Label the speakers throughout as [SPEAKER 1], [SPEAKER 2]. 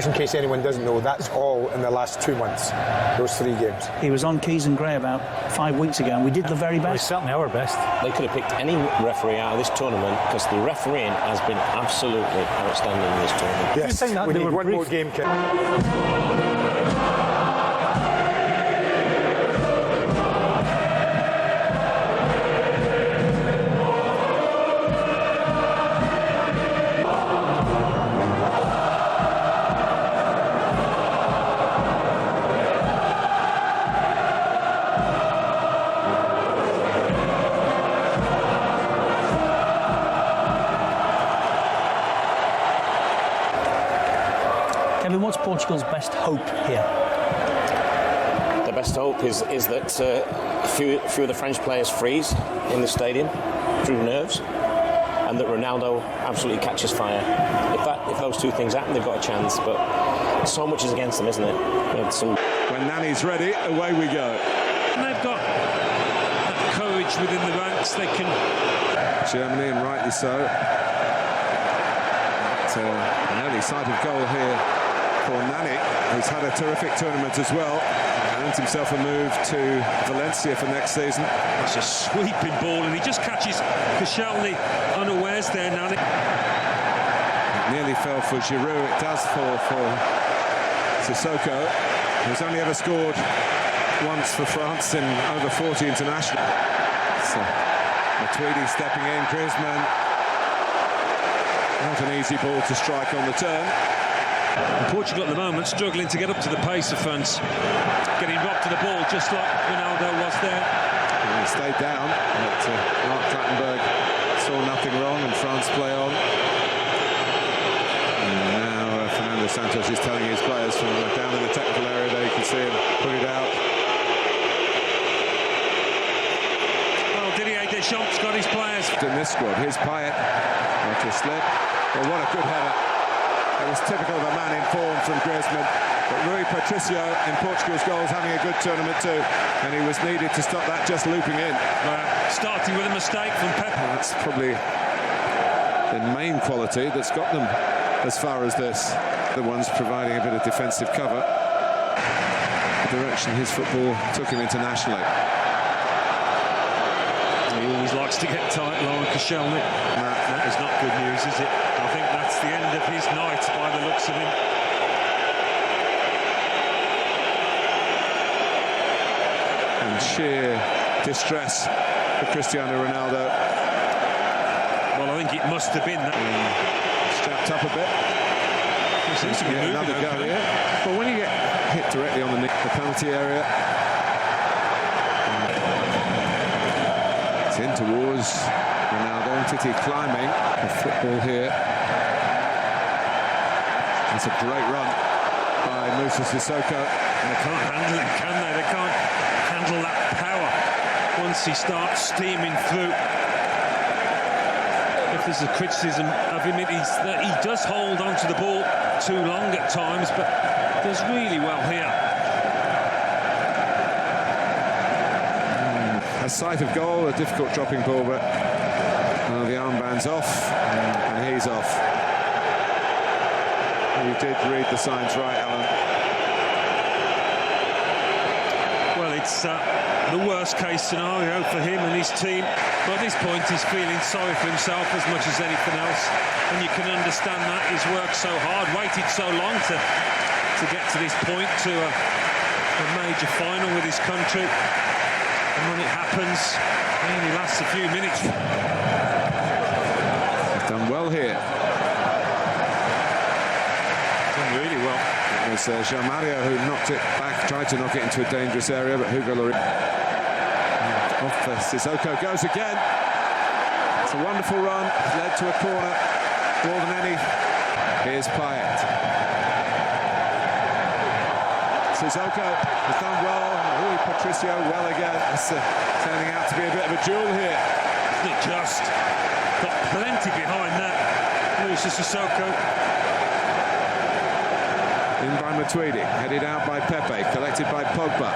[SPEAKER 1] Just in case anyone doesn't know, that's all in the last 2 months, those 3 games.
[SPEAKER 2] He was on Keys and Gray about 5 weeks ago, and we did the very best.
[SPEAKER 3] Well, it's certainly our best.
[SPEAKER 4] They could have picked any referee out of this tournament because the refereeing has been absolutely outstanding in this tournament.
[SPEAKER 1] Yes, we need one more game, Ken.
[SPEAKER 2] Kevin, what's Portugal's best hope here?
[SPEAKER 4] The best hope is that a few of the French players freeze in the stadium through nerves, and that Ronaldo absolutely catches fire. If those two things happen, they've got a chance. But so much is against them, isn't it?
[SPEAKER 5] When Nani's ready, away we go.
[SPEAKER 6] And they've got that courage within the ranks. They can.
[SPEAKER 5] Germany, and rightly so. An early sight of goal here for Nani, who's had a terrific tournament as well. Earned himself a move to Valencia for next season.
[SPEAKER 6] It's a sweeping ball, and he just catches Koscielny unawares there, Nani.
[SPEAKER 5] It nearly fell for Giroud. It does fall for Sissoko, who's only ever scored once for France in over 40 international. So, Matuidi stepping in, Griezmann. Not an easy ball to strike on the turn.
[SPEAKER 6] And Portugal at the moment struggling to get up to the pace of France. Getting robbed to the ball just like Ronaldo was there.
[SPEAKER 5] And he stayed down, but Mark Clattenburg saw nothing wrong and France play on. And now Fernando Santos is telling his players from down in the technical area there, you can see him put it out.
[SPEAKER 6] Well, Didier Deschamps got his players.
[SPEAKER 5] In this squad, here's Payet, not to slip. Well, what a good header. It was typical of a man in form from Griezmann. But Rui Patricio in Portugal's goals having a good tournament too. And he was needed to stop that just looping in.
[SPEAKER 6] Starting with a mistake from Pep.
[SPEAKER 5] That's probably the main quality that's got them as far as this. The ones providing a bit of defensive cover. The direction his football took him internationally.
[SPEAKER 6] He always likes to get tight, Laurent Koscielny. That is not good news, is it? I think that's the end of his night by the looks of him.
[SPEAKER 5] And sheer distress for Cristiano Ronaldo.
[SPEAKER 6] Well, I think it must have been that.
[SPEAKER 5] Strapped up a bit.
[SPEAKER 6] He seems to be moving
[SPEAKER 5] another go
[SPEAKER 6] okay.
[SPEAKER 5] here. Well, when you get hit directly on the penalty area, it's in towards Ronaldo. Titi climbing the football here. That's a great run by Moussa Sissoko.
[SPEAKER 6] And they can't handle it, can they? They can't handle that power once he starts steaming through. If there's a criticism of him, it is that he does hold onto the ball too long at times, but does really well here.
[SPEAKER 5] A sight of goal, a difficult dropping ball, but the armband's off, and he's off. You did read the signs right, Alan.
[SPEAKER 6] Well, it's the worst case scenario for him and his team. But at this point, he's feeling sorry for himself as much as anything else. And you can understand that. He's worked so hard, waited so long to get to this point, to a major final with his country. And when it happens, it only lasts a few minutes.
[SPEAKER 5] He's done well here.
[SPEAKER 6] Done really well.
[SPEAKER 5] It was Jean Mario who knocked it back, tried to knock it into a dangerous area, but Hugo Lloris off Sissoko goes again. It's a wonderful run, led to a corner more than any. Here's Payet. Sissoko has done well. Rui Patricio well again. It's turning out to be a bit of a duel here.
[SPEAKER 6] Isn't it just? Got plenty behind that. Moussa Sissoko.
[SPEAKER 5] In by Matuidi, headed out by Pepe, collected by Pogba.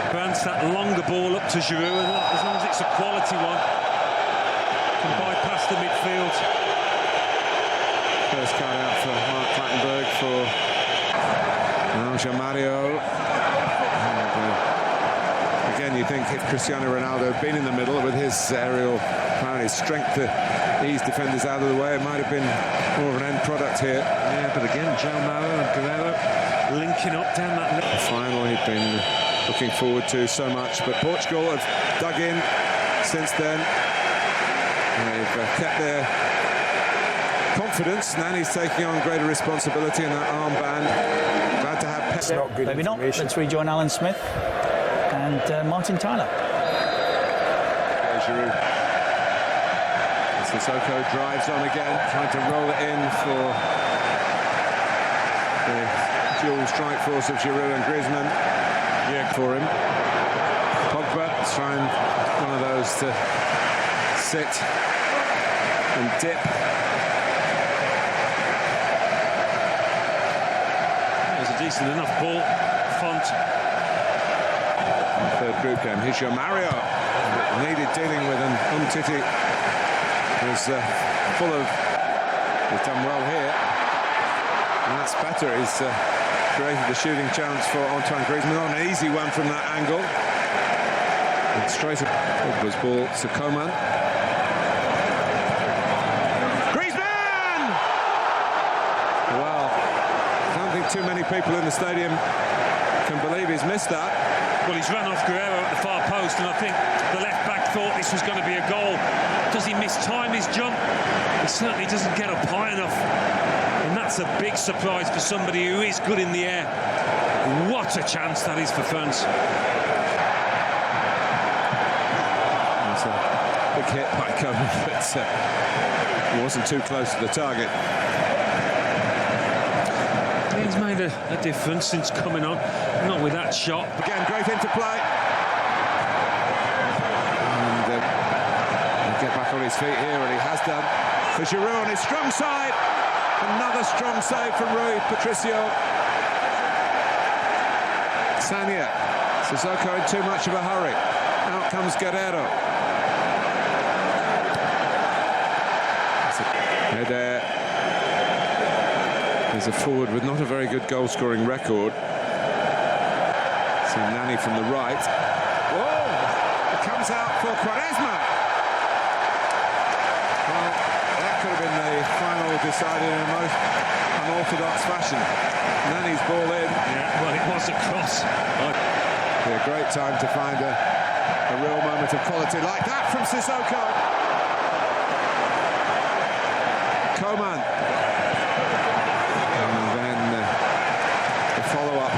[SPEAKER 6] Grants that longer ball up to Giroud, and as long as it's a quality one, can bypass the midfield.
[SPEAKER 5] First card out for Mark Clattenburg for Mario. Again, you think if Cristiano Ronaldo had been in the middle with his aerial power and his strength to ease defenders out of the way, it might have been more of an end product here.
[SPEAKER 6] Yeah, but again, João Mauro and Guerreiro linking up down that.
[SPEAKER 5] The final he'd been looking forward to so much, but Portugal have dug in since then. They've kept their confidence. Nani's taking on greater responsibility in that armband. Glad to have Pep.
[SPEAKER 1] Not good
[SPEAKER 2] Maybe not.
[SPEAKER 1] information.
[SPEAKER 2] Let's rejoin Alan Smith and Martin Tyler.
[SPEAKER 5] Giroud. Sissoko drives on again, trying to roll it in for the dual strike force of Giroud and Griezmann. Yeah, for him. Pogba trying one of those to sit and dip.
[SPEAKER 6] It was a decent enough ball. Font.
[SPEAKER 5] Third group game. Here's João Mario. Needed dealing with, and Umtiti was full of. He's done well here, and that's better. He's created the shooting chance for Antoine Griezmann. Not an easy one from that angle. And straight up was ball to Coman. Griezmann! Well, I don't think too many people in the stadium can believe he's missed that.
[SPEAKER 6] Well, he's run off Guerreiro at the far post, and I think the left back thought this was going to be a goal. Does he mistime his jump? He certainly doesn't get up high enough, and that's a big surprise for somebody who is good in the air. What a chance that is for France.
[SPEAKER 5] It's a big hit by Coman, but he wasn't too close to the target.
[SPEAKER 6] He's made a difference since coming on, not with that shot.
[SPEAKER 5] Again, great interplay. And he'll get back on his feet here, and he has done. For Giroud on his strong side. Another strong save from Rui Patricio. Sagna. Sissoko in too much of a hurry. Out comes Guerreiro. Eder is a forward with not a very good goal-scoring record. See Nani from the right. Whoa! It comes out for Quaresma. Well, that could have been the final decided in a most unorthodox fashion. Nani's ball in.
[SPEAKER 6] Yeah, well, it was a cross.
[SPEAKER 5] Be a great time to find a real moment of quality like that from Sissoko. Coman. Follow-up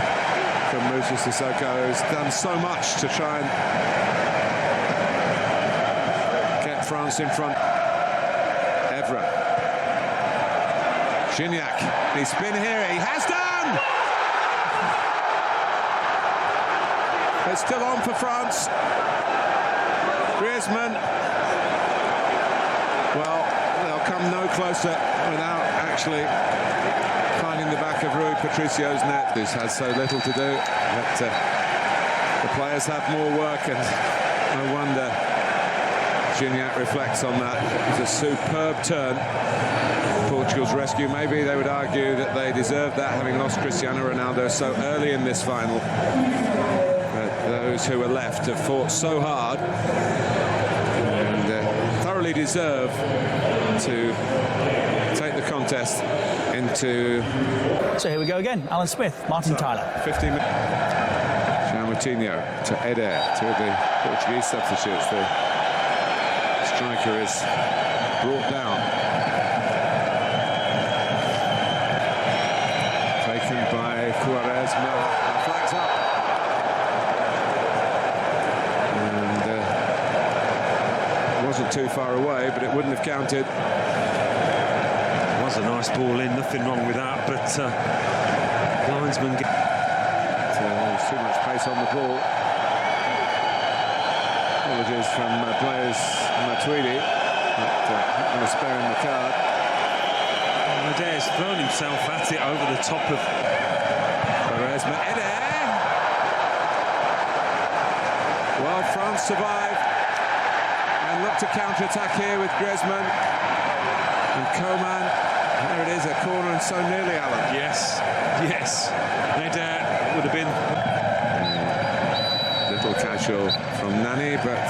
[SPEAKER 5] from Moussa Sissoko, who's done so much to try and get France in front. Evra. Gignac. He's spin here. He has done! It's still on for France. Griezmann. Well, they'll come no closer without actually finding the back of Rui Patricio's net. This has so little to do, but the players have more work, and no wonder Gignac reflects on that. It was a superb turn. Portugal's rescue. Maybe they would argue that they deserved that, having lost Cristiano Ronaldo so early in this final. But those who were left have fought so hard and thoroughly deserve to take the contest into.
[SPEAKER 2] So here we go again. Alan Smith, Martin Tyler.
[SPEAKER 5] 15 minutes. João Moutinho to Eder, two of the Portuguese substitutes. The striker is brought down. Taken by Quaresma. Flags up. And wasn't too far away, but it wouldn't have counted.
[SPEAKER 6] Was a nice ball in, nothing wrong with that, but linesman get.
[SPEAKER 5] There's too much pace on the ball. Apologies from players Matuidi, but I'm going to spare him the card.
[SPEAKER 6] Eder's thrown himself at it over the top of
[SPEAKER 5] Quaresma. Eder! Well, France survive and look to counter-attack here with Griezmann and Coman. There it is, a corner, and so nearly, Alan.
[SPEAKER 6] yes. Eder would have been.
[SPEAKER 5] Little casual from Nani, but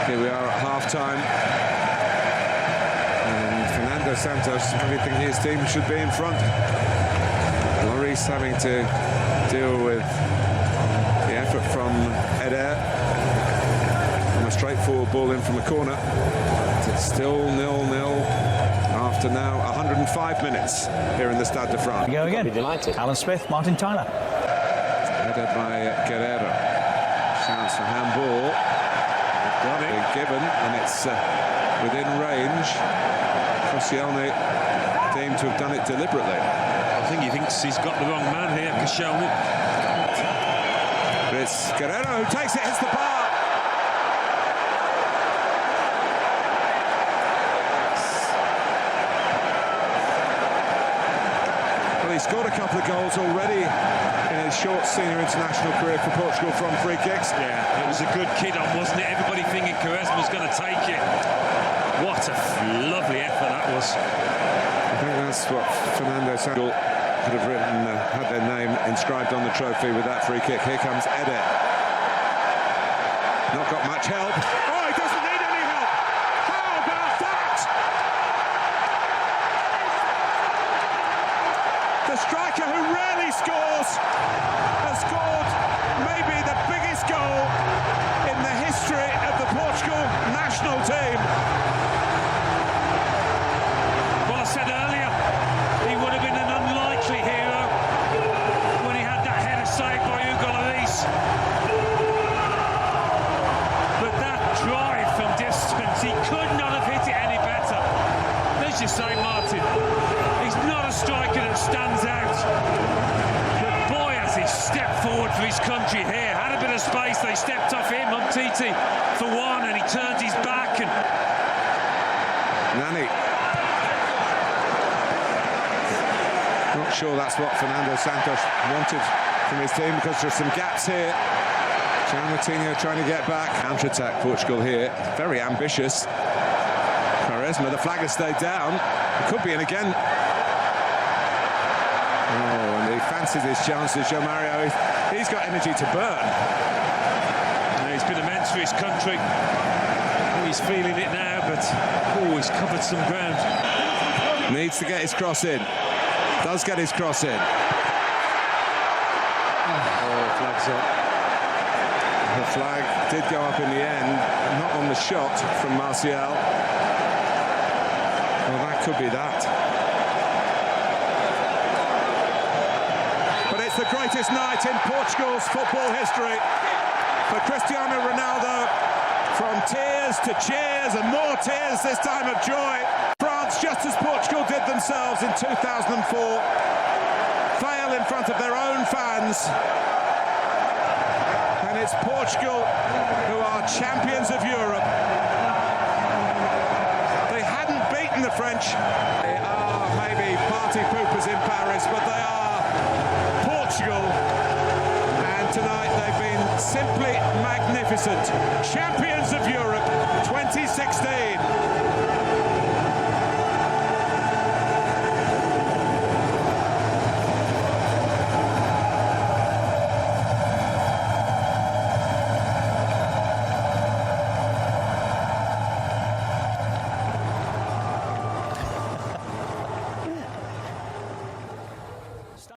[SPEAKER 5] here we are at half-time. And Fernando Santos really think his team should be in front. Lloris having to deal with the effort from Eder. And a straightforward ball in from a corner. It's still 0-0 after now 105 minutes here in the Stade de France.
[SPEAKER 2] We go again.
[SPEAKER 4] Be delighted.
[SPEAKER 2] Alan Smith, Martin Tyler.
[SPEAKER 5] Headed by Guerrero. Chance for handball. Got it. Given, and it's within range. Koscielny deemed to have done it deliberately.
[SPEAKER 6] I think he thinks he's got the wrong man here, Koscielny.
[SPEAKER 5] But it's Guerrero who takes it, hits the bar. Well, he scored a couple of goals already in his short senior international career for Portugal from free kicks.
[SPEAKER 6] Yeah, it was a good kid on, wasn't it? Everybody thinking Quaresma was going to take it. What a lovely effort that was.
[SPEAKER 5] I think that's what Fernando Santos could have written, had their name inscribed on the trophy with that free kick. Here comes Eder. Not got much help. Oh, he doesn't need any help. How about that? The striker who rarely scores has scored maybe the biggest goal in the history of the Portugal national team.
[SPEAKER 6] Well, I said earlier, he would have been an unlikely hero when he had that header saved by Hugo Lloris. But that drive from distance, he could not have hit it any better. As you say, Martin, he's not a striker that stands out. But boy, has he stepped forward for his country here. Had a bit of space, they stepped off him, Umtiti for one, and he turned his back. And
[SPEAKER 5] Nani. Not sure that's what Fernando Santos wanted from his team, because there's some gaps here. João Moutinho trying to get back. Counter-attack Portugal here. Very ambitious. Quaresma, the flag has stayed down. It could be in again. Oh, and he fancies his chances, João Mario. He's got energy to burn.
[SPEAKER 6] he's been immense for his country. He's feeling it now, but he's covered some ground.
[SPEAKER 5] Needs to get his cross in. Does get his cross in.
[SPEAKER 6] Flag's up.
[SPEAKER 5] The flag did go up in the end, not on the shot from Martial. Well, that could be that. But it's the greatest night in Portugal's football history. For Cristiano Ronaldo, from tears to cheers and more tears, this time of joy. France, just as Portugal did themselves in 2004, fail in front of their own fans. And it's Portugal who are champions of Europe. They hadn't beaten the French. They are maybe party poopers in Paris, but they are Portugal. And tonight they've been simply magnificent. Champions of Europe 2016.